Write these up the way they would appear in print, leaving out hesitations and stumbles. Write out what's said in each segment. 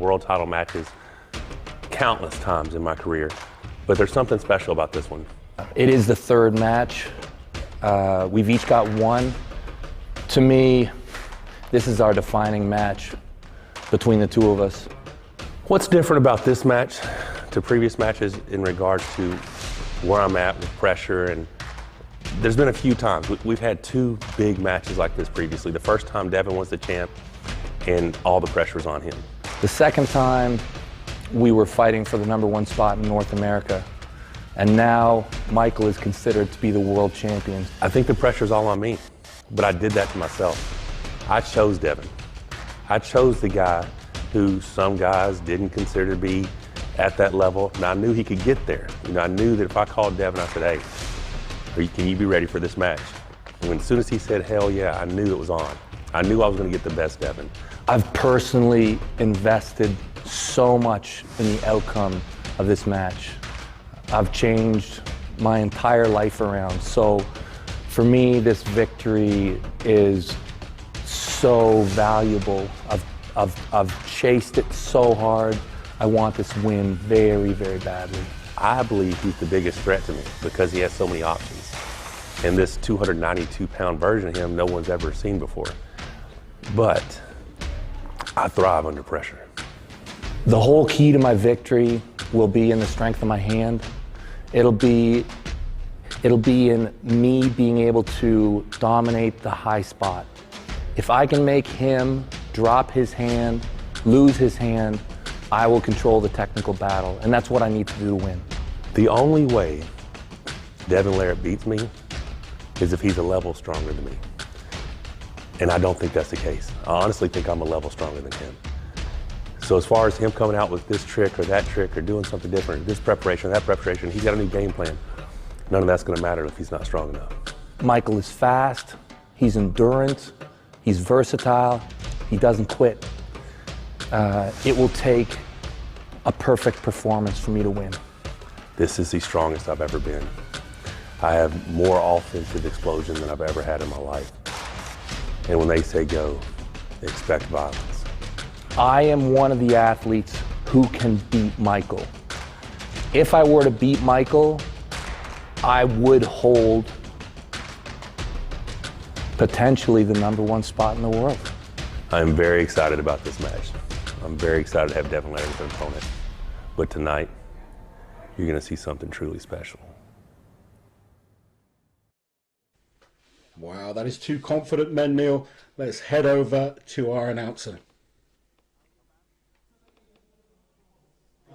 world title matches countless times in my career, but there's something special about this one. It is the third match. We've each got one. To me, this is our defining match between the two of us. What's different about this match to previous matches in regards to where I'm at with pressure? And there's been a few times. We've had two big matches like this previously. The first time Devon was the champ and all the pressure was on him. The second time we were fighting for the #1 spot in North America. And now Michael is considered to be the world champion. I think the pressure's all on me, but I did that to myself. I chose Devon. I chose the guy who some guys didn't consider to be at that level, and I knew he could get there. You know, I knew that if I called Devon, I said, hey, can you be ready for this match? And as soon as he said, hell yeah, I knew it was on. I knew I was gonna get the best Devon. I've personally invested so much in the outcome of this match. I've changed my entire life around. So for me, this victory is so valuable. I've chased it so hard. I want this win very, very badly. I believe he's the biggest threat to me because he has so many options. And this 292-pound version of him, no one's ever seen before. But I thrive under pressure. The whole key to my victory will be in the strength of my hand. It'll be in me being able to dominate the high spot. If I can make him drop his hand, lose his hand, I will control the technical battle, and that's what I need to do to win. The only way Devon Larratt beats me is if he's a level stronger than me. And I don't think that's the case. I honestly think I'm a level stronger than him. So as far as him coming out with this trick or that trick or doing something different, this preparation, that preparation, he's got a new game plan. None of that's gonna matter if he's not strong enough. Michael is fast, he's endurance, he's versatile, he doesn't quit. It will take a perfect performance for me to win. This is the strongest I've ever been. I have more offensive explosion than I've ever had in my life. And when they say go, expect violence. I am one of the athletes who can beat Michael. If I were to beat Michael, I would hold potentially the #1 spot in the world. I'm very excited about this match. I'm very excited to have Devon Larratt as an opponent. But tonight, you're gonna see something truly special. Wow, that is two confident men, Neil. Let's head over to our announcer.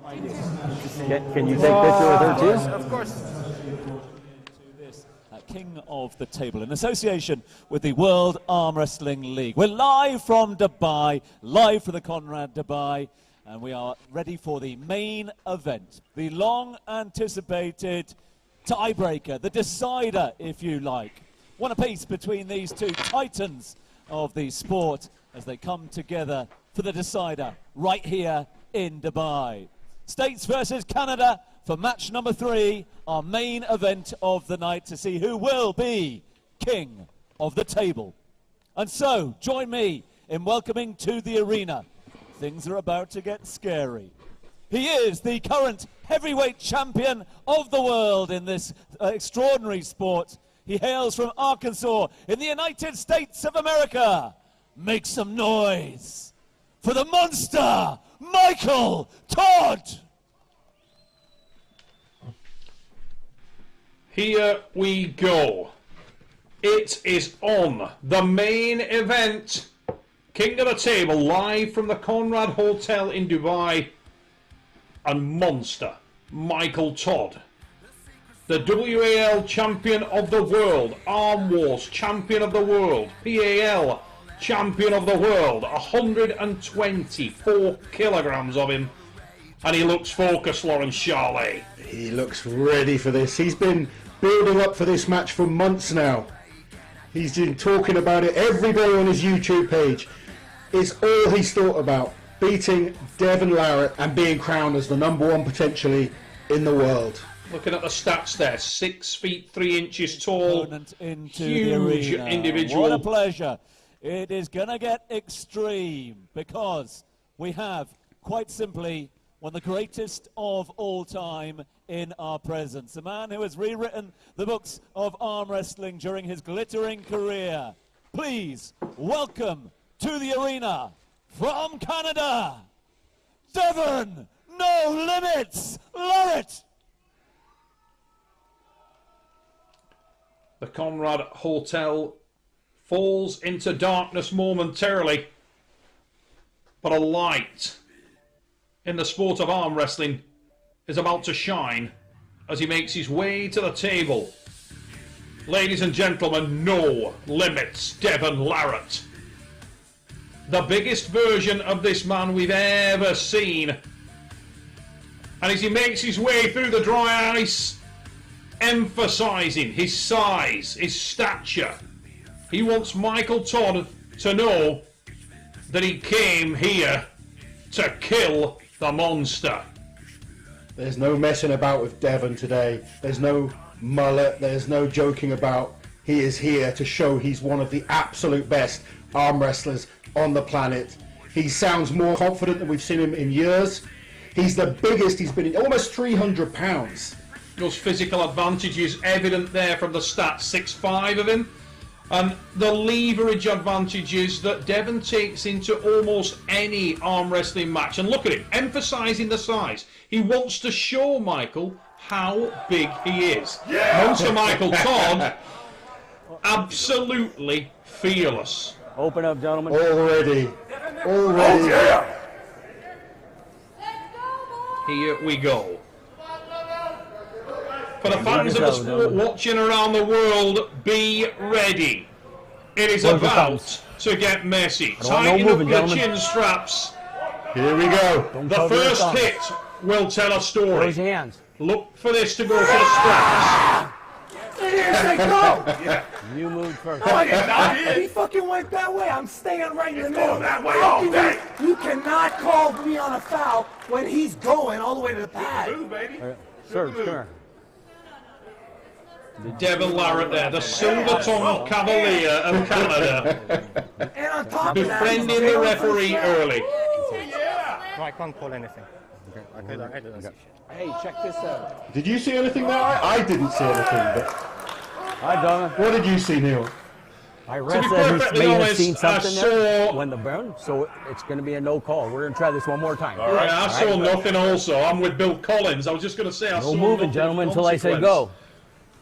Can you take a picture with her too? Of course. King of the Table in association with the World Arm Wrestling League. We're live from Dubai, live from the Conrad Dubai, and we are ready for the main event, the long anticipated tiebreaker, the decider, if you like. One apiece between these two titans of the sport as they come together for the decider right here in Dubai. States versus Canada for match number 3, our main event of the night, to see who will be king of the table. And so, join me in welcoming to the arena. Things are about to get scary. He is the current heavyweight champion of the world in this extraordinary sport. He hails from Arkansas in the United States of America. Make some noise for the monster, Michael Todd. Here we go. It is on. The main event. King of the Table, live from the Conrad Hotel in Dubai. And monster, Michael Todd. The WAL champion of the world. Arm Wars champion of the world. PAL champion of the world. 124 kilograms of him. And he looks focused, Lawrence Charley. He looks ready for this. He's been building up for this match for months now. He's been talking about it every day on his YouTube page. It's all he's thought about, beating Devon Larratt and being crowned as the #1 potentially in the world. Looking at the stats there, 6 feet 3 inches tall, into huge the arena. individual. What a pleasure. It is going to get extreme because we have quite simply, one of the greatest of all time in our presence. A man who has rewritten the books of arm wrestling during his glittering career. Please welcome to the arena from Canada, Devon No Limits Larratt. The Conrad Hotel falls into darkness momentarily, but a light in the sport of arm wrestling is about to shine as he makes his way to the table. Ladies and gentlemen, No Limits Devon Larratt. The biggest version of this man we've ever seen. And as he makes his way through the dry ice, emphasising his size, his stature, he wants Michael Todd to know that he came here to kill the monster. There's no messing about with Devon today. There's no mullet. There's no joking about. He is here to show he's one of the absolute best arm wrestlers on the planet. He sounds more confident than we've seen him in years. He's the biggest he's been in, almost 300 pounds. Those physical advantages evident there from the stats, 6'5" of him. And the leverage advantages that Devon takes into almost any arm wrestling match. And look at him, emphasising the size. He wants to show Michael how big he is. Yeah. Monster Michael Todd, absolutely fearless. Open up, gentlemen. Already. Here we go. For the fans of the sport watching around the world, be ready. It is about to get messy. Tighten up your chin straps. Here we go. The first hit will tell a story. Raise your hands. Look for this to go to the straps. You moved first. He fucking went that way. I'm staying right in the middle. That way all day. You cannot call me on a foul when he's going all the way to the pad. Sir, come here. Devon Larratt there, the silver-tongued cavalier of Canada, And on top of that, befriending the referee early. No, I can't call anything. Okay. Hey, check this out. Did you see anything there? I didn't see anything, but Hi, Donna. what did you see, Neil? I To read be that he perfectly may have honest, seen I something there saw... when the burn, so it's going to be a no call. We're going to try this one more time. All right, I saw nothing also. I'm with Bill Collins. I was just going to say I saw No moving, nothing gentlemen, of until I say consequence. go.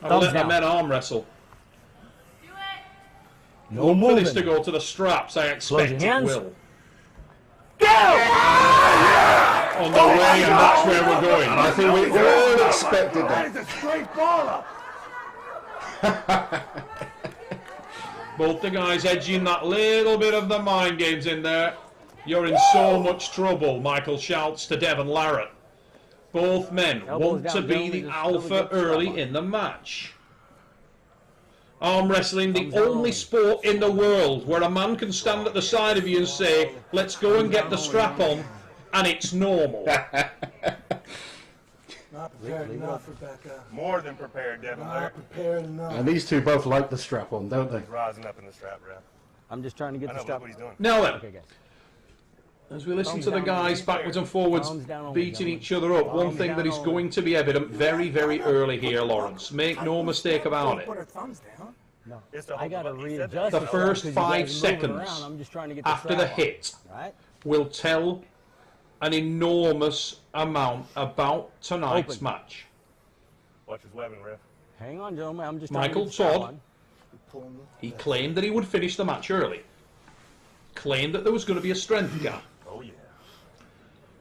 I'll let Thumbs the down. men arm wrestle. No Look for this moving. to go to the straps. I expect your it hands. will. On the way, and that's where we're going. I think we all expected that that. is a straight ball up. Both the guys edging that little bit of the mind games in there. You're in so much trouble, Michael shouts to Devon Larratt. Both men Elbows want to down, be gentlemen, the just alpha get the early strap on. in the match. Arm wrestling, the Thumbs down only only. sport in the world where a man can stand at the side of you and say, let's go and get the strap on, and it's normal. Not prepared enough, Rebecca. More than prepared, Devon Not Larratt. prepared enough. And these two both like the strap on, don't they? Rising up in the strap, Ref. I'm just trying to get I the know, strap. look what he's doing. Now then, Okay, guys. as we listen Thumbs to the down guys only. backwards and forwards Thumbs down only, beating gentlemen. each other up, one Thumbs thing down that is only. going to be evident very, very early here, Lawrence. Make no mistake about it. Put her thumbs down. No. It's the I got to whole- he said readjust. that. The it first because you 5 guys are moving seconds around. I'm just trying to get the after the strap on. hit All right? will tell an enormous amount about tonight's Open. match. Watch his webbing, Ref. Hang on, gentlemen. I'm just Michael trying to get the strap Todd. on. He claimed that he would finish the match early. Claimed that there was going to be a strength gap. Oh, yeah.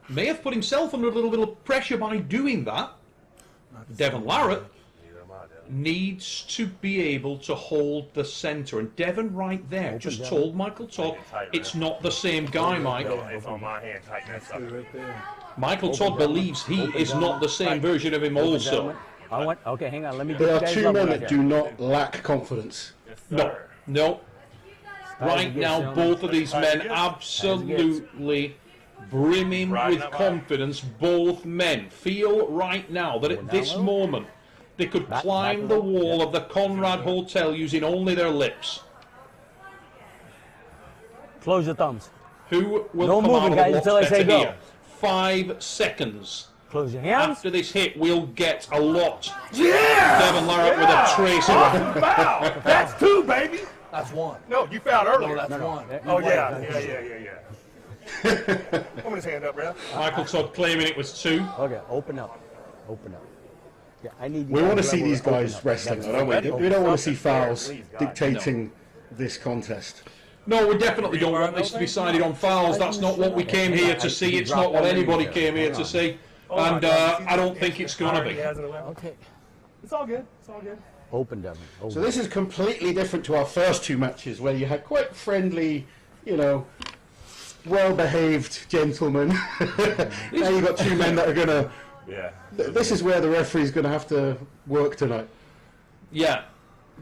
May have put himself under a little bit of pressure by doing that. Devon Larratt Neither am I, Devon. needs to be able to hold the centre. And Devon right there just Devon. told Michael Todd it's not the same guy, Michael. It's on my hand. Tighten that sucker. Right there. Michael Todd believes he is not the same version of him also. Gentlemen, I want. Okay, hang on. Let me. There get are you guys two level men right that here. do not lack confidence. Yes, No, sir. no. Right get now, some. both of these men As absolutely brimming Riding with up high. confidence. Both men feel right now that at this moment they could Back climb a the little. wall Yeah. of the Conrad Hotel using only their lips. Close your thumbs. Who will No come moving, out guys, a lot until I say better go. here? 5 seconds. Close your hands. After this hit, we'll get a lot. Yeah! Devon Larratt with a tracer on. Foul! That's 2, baby. That's 1. No, you fouled earlier. No, that's 1. Oh, yeah. Put his hand up, ref. Michael Todd claiming it was 2. Okay, open up. Open up. Yeah, I need you We guys want to see level these to open guys up. wrestling, That's don't we? We don't want to see fouls Please, God. dictating this contest. No, we definitely don't want this to be decided on fouls. That's not what we came here to see. It's not what anybody came here to see. And I don't think it's going to be. Okay. It's all good. It's all good. Open, Devon. Open. So this is completely different to our first 2 matches where you had quite friendly, you know, well-behaved gentlemen. Now you've got 2 men that are going to... Yeah. This is where the referee's going to have to work tonight. Yeah.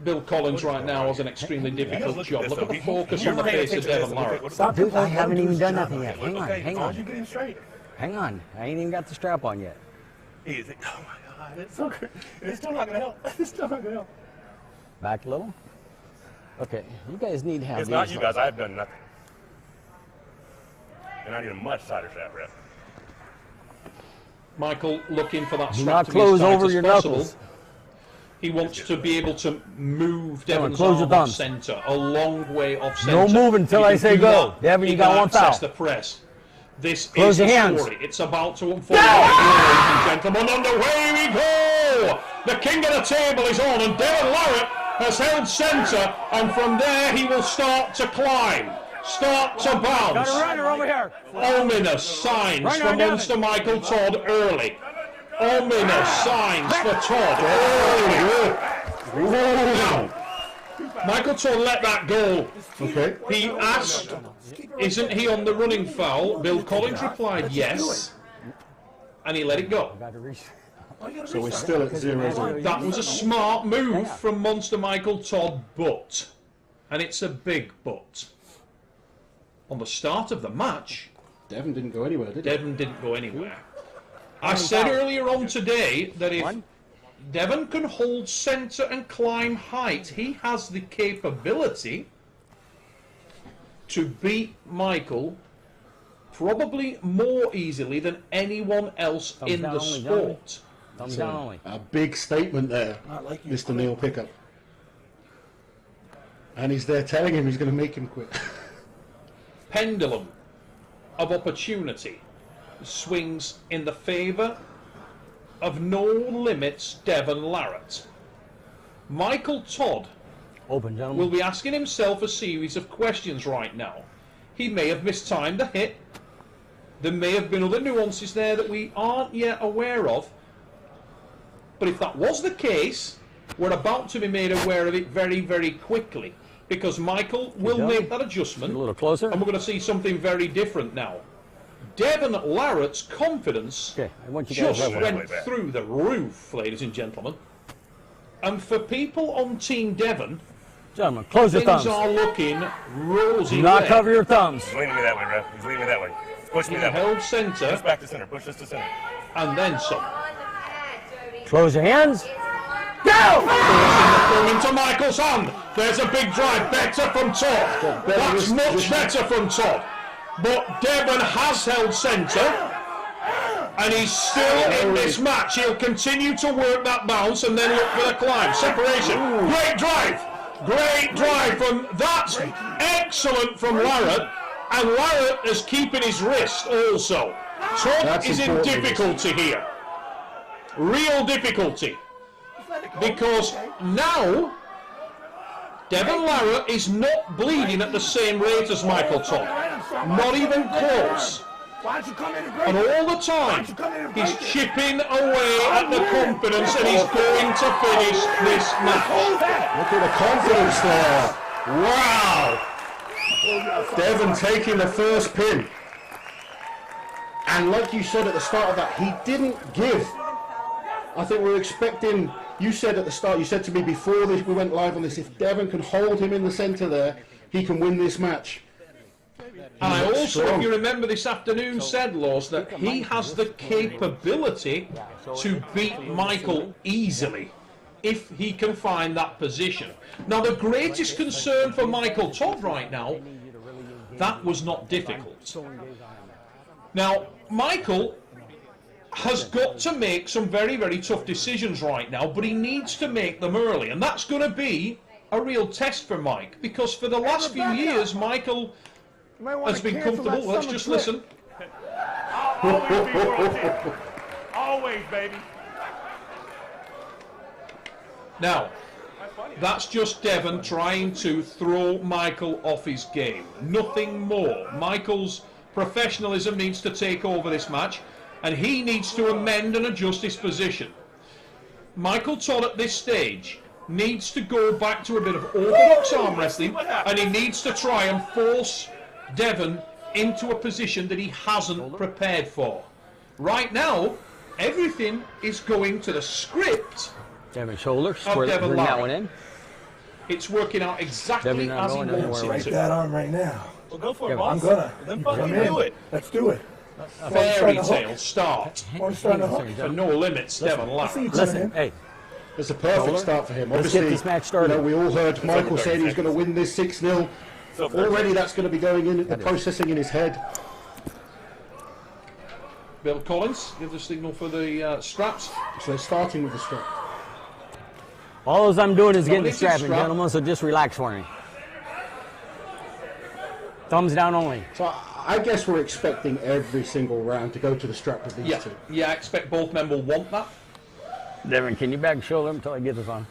Bill Collins right now has an extremely difficult job. Look at the focus on the face of Devon Larratt. Stop, dude. I haven't even done nothing yet. Hang on. Hang You on. get him straight. Hang on. I ain't even got the strap on yet. Easy. Oh my God, it's so great. It's still not gonna help. It's still not gonna help. Back a little. Okay. You guys need to have It's not you guys. I've done nothing. And I need a much tighter strap, ref. Michael looking for that Do strap not to be as close tight over as your possible. knuckles. He wants to be able to move Devon's close your arm off thumbs. centre, a long way off centre. No moving until He I can say do go. that. Devon, He you got can one access foul. the press. This Close is your the hands. story. It's about to unfold. Ladies and gentlemen, and away we go. The king of the table is on, and Devon Larratt has held centre, and from there he will start to climb, start to bounce. Got a runner over here. Ominous signs Runner for on Devon. Monster Michael Todd early. Ominous signs for Todd early. Now, Michael Todd let that go. Okay. He asked, isn't he on the running foul? Bill Collins replied yes, and he let it go. Got to reach. So we're still at 0-0. That was a smart move from Monster Michael Todd, but, and it's a big but, on the start of the match, Devon didn't go anywhere, did he? Devon didn't go anywhere. I said earlier on today that if Devon can hold centre and climb height, he has the capability to beat Michael probably more easily than anyone else in down the only, sport. Thumbs down only. A big statement there, Mr. Neil Pickup. And he's there telling him he's going to make him quit. Pendulum of opportunity swings in the favour of No Limits Devon Larratt. Michael Todd Open, gentlemen. will be asking himself a series of questions right now. He may have mistimed the hit. There may have been other nuances there that we aren't yet aware of. But if that was the case, we're about to be made aware of it very, very quickly. Because Michael will make that adjustment. A little closer. And we're going to see something very different now. Devon Larratt's confidence Okay, I want you guys just level. went through the roof, ladies and gentlemen. And for people on Team Devon, Gentlemen, close your things thumbs. are looking rosy. Do not red. cover your thumbs. He's leaning me that way, ref. He's leaning me that way. Push me He that way. held centre Push back to center. Push this to center. and then some. Close your hands. Going into Michael's hand. There's a big drive. Better from Todd. That's much better from Todd. But Devon has held centre. And he's still in this match. He'll continue to work that bounce and then look for the climb. Separation. Great drive. Great drive from... That's excellent from Larratt. And Larratt is keeping his wrist also. Todd That's is in important. difficulty here. Real difficulty. Because now Devon Larratt is not bleeding at the same rate as Michael Todd. Not even close. Why don't you come in and break And it? all the time, he's chipping away at the confidence and he's going to finish this match. Look at the confidence there. Wow. Devon taking the first pin. And like you said at the start of that, he didn't give. I think we were expecting, you said at the start, you said to me before this, we went live on this, if Devon can hold him in the centre there, he can win this match. And I also, strong. if you remember this afternoon, said, Laws, that he has the capability to beat Michael easily if he can find that position. Now, the greatest concern for Michael Todd right now, that was not difficult. Now, Michael has got to make some very, very tough decisions right now, but he needs to make them early, and that's going to be a real test for Mike, because for the last few years, Michael has been comfortable. Let's just listen. I'll always be world champion. Always, baby. Now, that's just Devon trying to throw Michael off his game. Nothing more. Michael's professionalism needs to take over this match, and he needs to amend and adjust his position. Michael Todd at this stage needs to go back to a bit of orthodox arm wrestling, and he needs to try and force Devon into a position that he hasn't prepared for. Right now, everything is going to the script. Devon shoulder, of square Devon bring that Larratt. one in. It's working out exactly Devon not as he going wants anywhere it Break to. that arm right now. Well, go for it, Yeah, boss. I'm gonna. Then fucking Come in. do it. Let's do it. Fairy tale start I'm starting to hook. for No Limits, Devon I see you Larratt. coming Listen, in. hey, It's a perfect Shoulder. start for him. Let's Obviously, get this match started. You know, we all heard Michael saying he's going to win this 6-0. Already that's going to be going in, the processing in his head. Bill Collins, give the signal for the straps. So they're starting with the strap. all I'm doing is getting the Dominic, strap in, strap. gentlemen, so just relax for me. Thumbs down only. So I guess we're expecting every single round to go to the strap with these Yeah, two. yeah, I expect both men will want that. Devon, can you back shoulder until I get this on?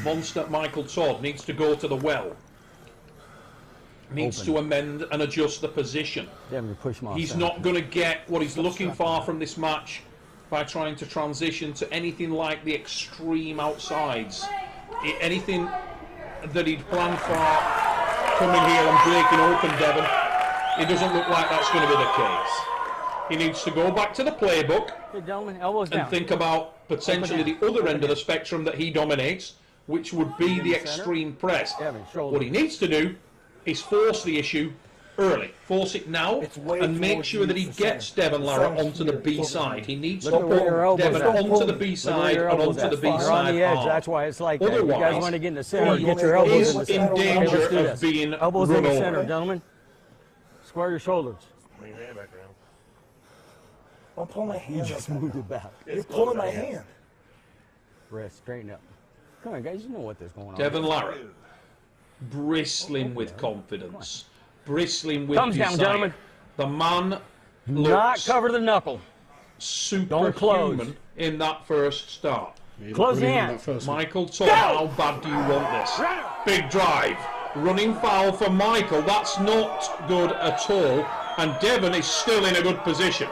Monster Michael Todd needs to go to the well. Needs Open. to amend and adjust the position. Devon, you push him off. He's center. not going to get what he's looking for from this match by trying to transition to anything like the extreme outsides. Anything that he'd planned for coming here and breaking open Devon, it doesn't look like that's going to be the case. He needs to go back to the playbook Hey, gentlemen, elbows and down. think about potentially the other end of the spectrum that he dominates, which would be the extreme press. Devon, shoulder. What he needs to do is force the issue early. Force it now It's way and make towards sure you, that he it's gets the Devon center. Larratt onto the Center B here, side. He needs to Look at where your put elbows Devon are. onto the B Look where side your and elbows onto the at. B You're on side the edge. hard. That's why it's like that. You guys Otherwise, want to get in the center. he Get your elbows Is in the in center. Okay, danger let's do of this. being Elbows run in the over. center, gentlemen. Square your shoulders. Bring your hand back around. I'm pulling my hand. Just moved it back. You're pulling my hand. Wrist, straighten up. Come on, guys. You know what there's going on. Devon Larratt, bristling with confidence, bristling with Thumbs down, desire. gentlemen. The man Not looks cover the knuckle. Don't close. superhuman in that first start. Close the Brilliant in hand. that first one. Michael Todd, how bad do you want this? Big drive. Running foul for Michael. That's not good at all. And Devon is still in a good position.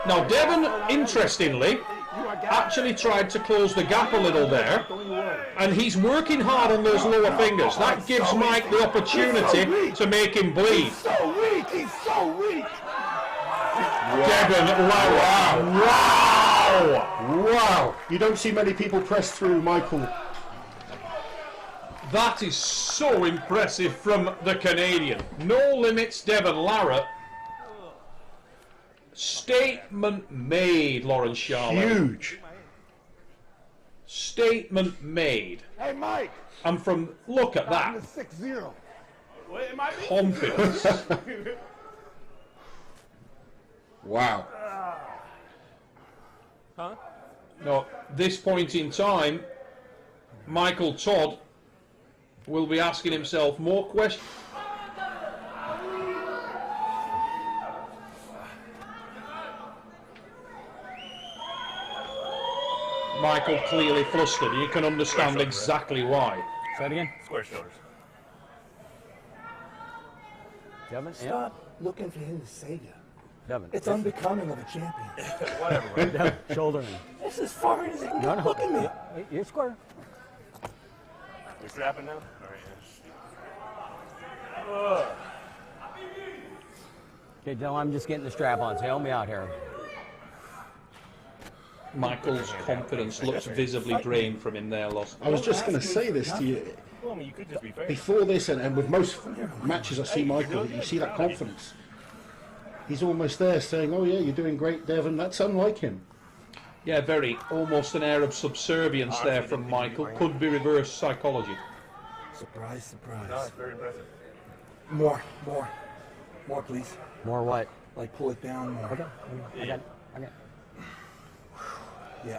Now, Devon, interestingly, actually tried to close the gap a little there. And he's working hard on those lower fingers. That gives Mike the opportunity to make him bleed. So weak. He's so weak. Devon Larratt. Wow! Wow! You don't see many people press through Michael. That is so impressive from the Canadian. No Limits, Devon Larratt. Statement made, Lawrence Charlotte. Huge. Statement made. Hey, Mike. And from, look at that, 6-0. Well, it might be. confidence. Wow. Now, this point in time, Michael Todd will be asking himself more questions. Michael clearly flustered. You can understand exactly why. Say it again. Square shoulders. Devon, yeah. Stop looking for him to save you. Devon. It's unbecoming of a champion. Whatever, bro. Devon, shoulder in. It's as far as he can No, get. no. Look at me. You're square. We strapping now? All right. Okay, Dylan, I'm just getting the strap on, so help me out here. Michael's confidence looks visibly drained from him there, Lost. I was just going to say this to you. Well, I mean, you could just be fair. Before this, and with most matches I see Michael, you see that confidence. He's almost there saying, oh yeah, you're doing great, Devon. That's unlike him. Yeah, very. Almost an air of subservience there from Michael. Could be reverse psychology. Surprise, surprise. No, it's very impressive. More, please. More what? Like pull it down more. Okay. I got it. Yeah.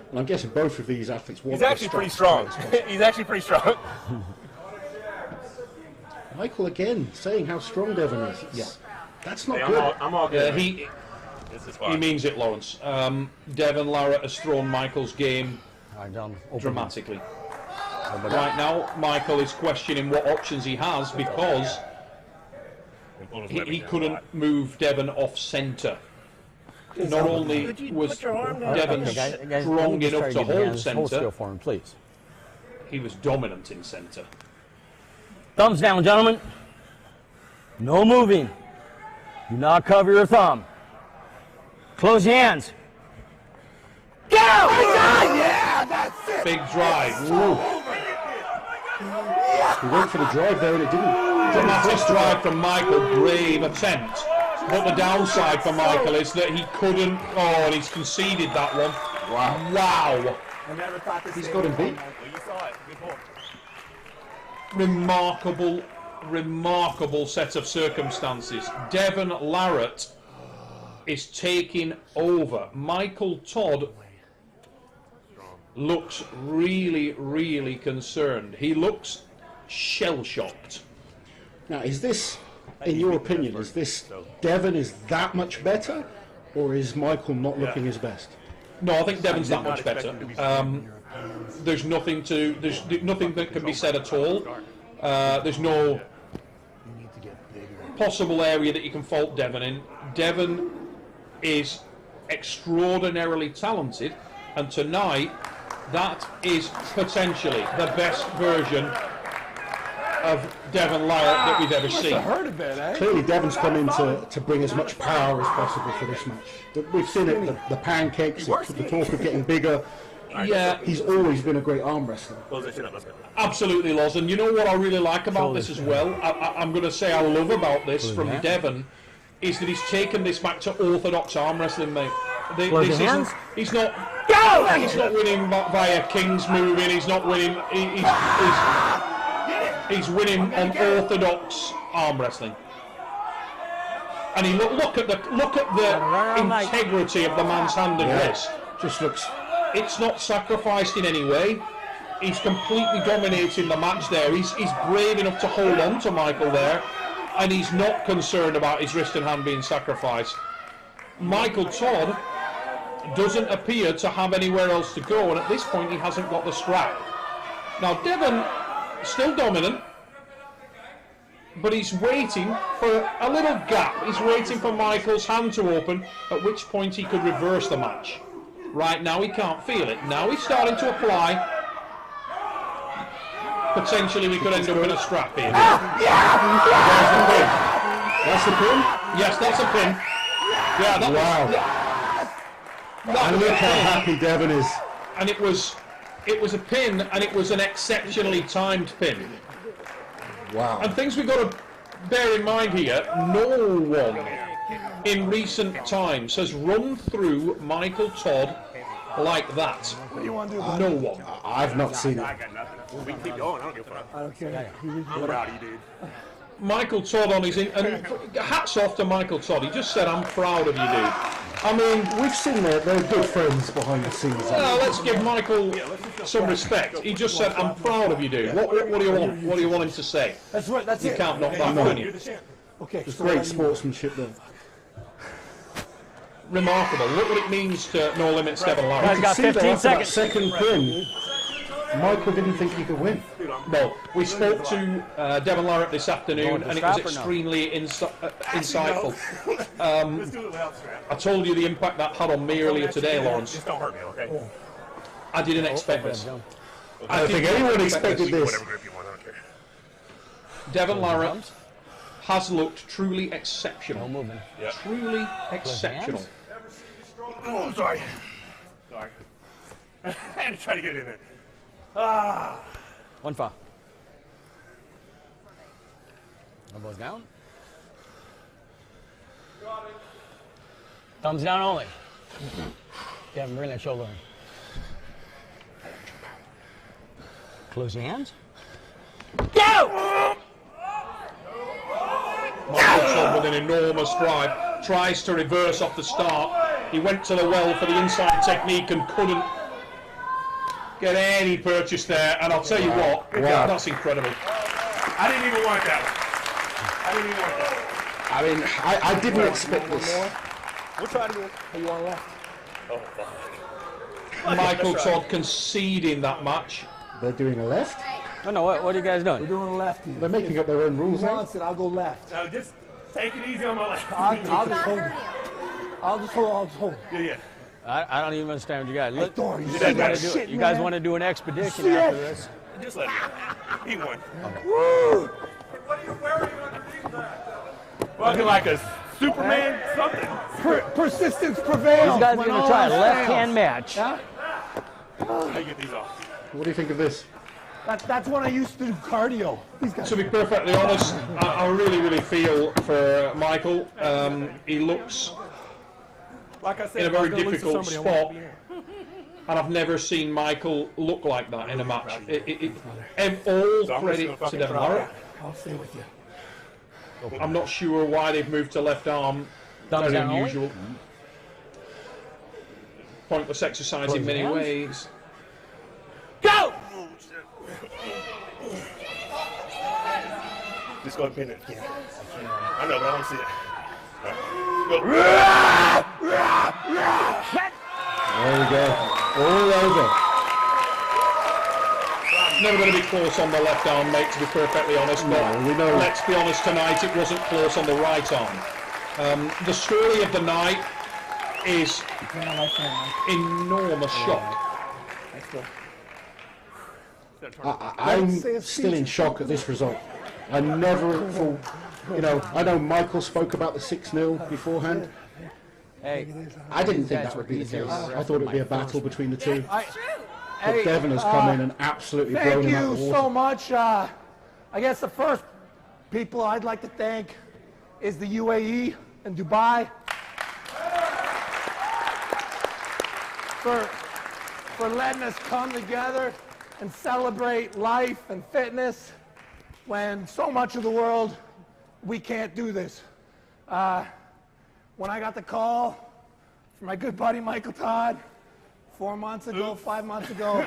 And I'm guessing both of these athletes want He's actually pretty strong. He's actually pretty strong. Michael again saying how strong Devon is. That's not Hey, good. I'm all good. He fine. means it, Lawrence. Devon Larratt has thrown Michael's game All right, Dom. Open. dramatically. Right now, Michael is questioning what options he has because he couldn't move Devon off centre. Not only was Devon Guys, strong enough to hold hold centre, still for him, please. he was dominant in centre. Thumbs down, gentlemen. No moving. Do not cover your thumb. Close your hands. Go! Yeah, that's it. Big drive. He went for the drive there and it didn't. Dramatic drive from Michael, brave attempt. But the downside for Michael is that he couldn't. Oh, and he's conceded that one. Wow. I never thought this. He's got him beat. Well, you saw it. Good ball. Remarkable set of circumstances. Devon Larratt is taking over. Michael Todd looks really concerned. He looks shell-shocked. Now, is this, in your opinion, is this Devon is that much better, or is Michael not looking his best? No, I think Devon's that much better. There's nothing that can be said at all. There's no possible area that you can fault Devon in. Devon is extraordinarily talented, and tonight that is potentially the best version of Devon Larratt that we've ever seen. Clearly, Devon's come in to bring as much power as possible for this match. We've seen it, the pancakes, the talk of getting bigger. Yeah, He's always been a great arm wrestler. absolutely, Loz. And you know what I really like about this as well? I'm going to say I love about this from Devon is that he's taken this back to orthodox arm wrestling, mate. He's not winning via King's moving. He's not winning. He's winning on orthodox arm wrestling. And he look at the integrity of the man's hand and wrist. Just looks. It's not sacrificed in any way. He's completely dominating the match there. He's brave enough to hold on to Michael there, and he's not concerned about his wrist and hand being sacrificed. Michael Todd doesn't appear to have anywhere else to go, and at this point he hasn't got the strap. Now Devon, still dominant, but he's waiting for a little gap. He's waiting for Michael's hand to open, at which point he could reverse the match. Right now he can't feel it. Now he's starting to apply. Potentially we could end up in a strap here. That's the pin? Yes, that's a pin. Yeah, that And look how happy Devon is. and it was a pin, and it was an exceptionally timed pin. Wow. And things we've got to bear in mind here, no one in recent times has run through Michael Todd like that. What do you want to do? No one. I've not seen it. I got nothing. We can keep going. I don't give a fuck. I don't care. I'm proud of you, dude. Michael Todd on his and hats off to Michael Todd. He just said, "I'm proud of you, dude." I mean, we've seen they're good friends behind the scenes. Well, let's give Michael some respect. He just said, "I'm proud of you, dude." What do you want? What do you want him to say? That's right. That's You it. can't knock that, can you? Okay. Just great sportsmanship there. Remarkable. Look what it means to No Limits Devon Larratt. Guys got See there, 15 after that seconds. second pin, Michael didn't think he could win. No, we spoke to Devon Larratt this afternoon, and it was extremely insightful. Let's do it without strap. I told you the impact that had on me earlier today, Lawrence. Just don't hurt me, okay? I didn't expect this. I don't think anyone expected this. Whatever grip you want, I don't care. Devon Larratt has looked truly exceptional. moving. Truly exceptional. Oh, I'm sorry. Sorry. I had to try to get in there. One foul. Elbows down. Thumbs down only. Kevin, bring that shoulder in. Close your hands. Go! Michael Todd with an enormous drive, tries to reverse off the start. He went to the well for the inside technique and couldn't get any purchase there. And I'll tell you what, that's incredible. I didn't even want that. I didn't even want that. I mean, I didn't expect this. We'll try to do it. Hey, you want left? Oh, fuck. Michael Todd conceding that match. They're doing a left. No, what are you guys doing? We're doing a left here. They're making up their own rules. He wants it, I'll go left. Now just take it easy on my left. I'll just hold it. I'll just hold it. Yeah. I don't even understand what you guys. Look, Thor, you you said guys want that to do shit, it. You guys man. want to do an expedition Shit. after this? Just let him. He won. Woo! What are you wearing underneath that? Looking like a Superman something. Persistence prevails. These guys are when going to all try a else left-hand fails. match. Yeah? How you get these off? What do you think of this? That's when I used to do cardio. These guys. To be perfectly honest, I really feel for Michael. He looks Like I said, in a if I was very gonna lose to difficult somebody, I spot. won't be here. And I've never seen Michael look like that in a match. All So I'm credit just gonna to fucking Devon try Larratt. it. I'll stay with you. I'm not sure why they've moved to left arm. Thumbs Very down only? unusual. Pointless exercise in many ways. Go! Just go and pin it. I know, but I don't see it. There we go. All over. Never going to be close on the left arm, mate, to be perfectly honest. But we know. let's be honest, tonight it wasn't close on the right arm. The story of the night is enormous shock. I'm still in shock at this result. I never thought, I know Michael spoke about the 6-0 beforehand. Hey, I didn't think guys that would were be the easier case. to I thought it would be a battle between the two. But Hey, Devon has come in and absolutely blown Thank him out you of the so water. much. I guess the first people I'd like to thank is the UAE and Dubai for letting us come together and celebrate life and fitness when so much of the world, we can't do this. When I got the call from my good buddy Michael Todd 4 months ago, 5 months ago,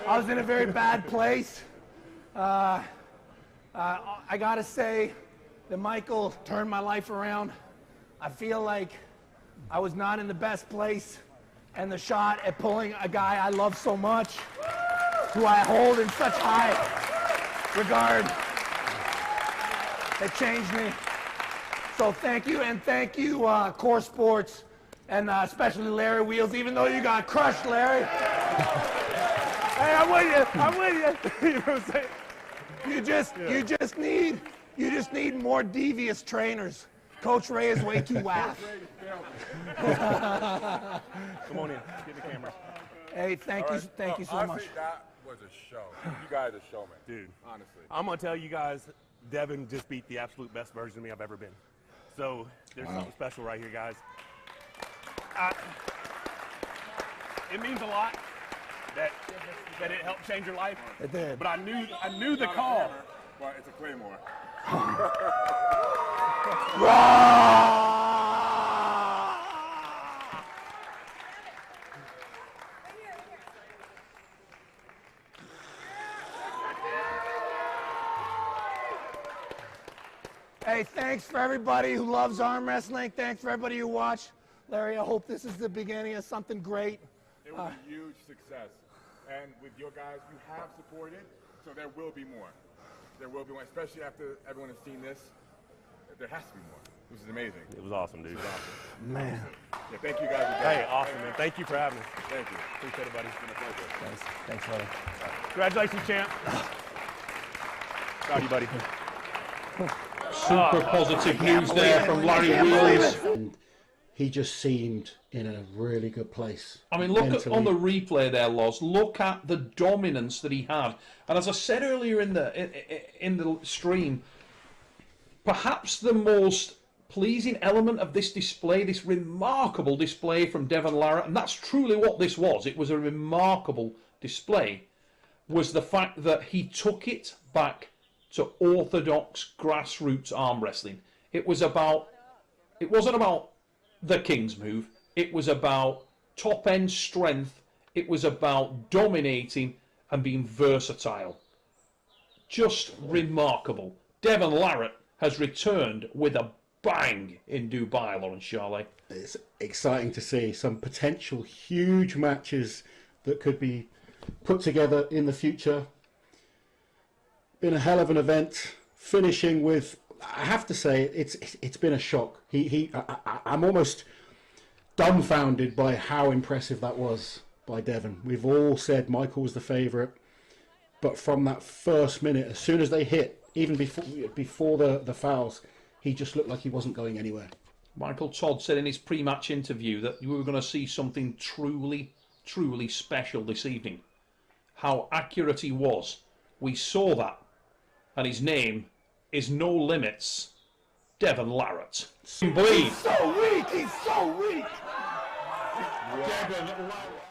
I was in a very bad place. I gotta say that Michael turned my life around. I feel like I was not in the best place, and the shot at pulling a guy I love so much, who I hold in such high regard, it changed me. So thank you, and thank you, Core Sports, and especially Larry Wheels, even though you got crushed, Larry. Hey, I'm with you. You know what I'm saying? You just need more devious trainers. Coach Ray is way too waff. Come on in. Get the camera. Hey, thank you so much. Honestly, that was a show. You guys are showmen. Dude, honestly. I'm going to tell you guys, Devon just beat the absolute best version of me I've ever been. So there's something special right here, guys. It means a lot that it helped change your life. It did. But I knew the call. Well, it's a Claymore. Hey, thanks for everybody who loves arm wrestling. Thanks for everybody who watched. Larry, I hope this is the beginning of something great. It was a huge success. And with your guys, you have supported, so there will be more. There will be more, especially after everyone has seen this. There has to be more. This is amazing. It was awesome, dude. Man. Yeah, thank you guys again. Hey, awesome, man. Thank you for having us. Thank you. Appreciate it, buddy. It's been a pleasure. Thanks, buddy. Congratulations, champ. Proud of you, buddy. Super positive news there from Larry Wheels. And he just seemed in a really good place. I mean, look at, mentally. on the replay there, Loz. Look at the dominance that he had. And as I said earlier in the stream, perhaps the most pleasing element of this display, this remarkable display from Devon Larratt, and that's truly what this was. It was a remarkable display. Was the fact that he took it back to orthodox grassroots arm wrestling. It wasn't about the King's move. It was about top end strength. It was about dominating and being versatile. Just remarkable. Devon Larratt has returned with a bang in Dubai, Lawrence Charley. It's exciting to see some potential huge matches that could be put together in the future. Been a hell of an event, finishing with, I have to say, it's been a shock. I'm almost dumbfounded by how impressive that was by Devon. We've all said Michael was the favourite, but from that first minute, as soon as they hit, even before the fouls, he just looked like he wasn't going anywhere. Michael Todd said in his pre-match interview that we were going to see something truly, truly special this evening. How accurate he was. We saw that. And his name is No Limits, Devon Larratt. He's so weak! He's so weak! Devon Larratt.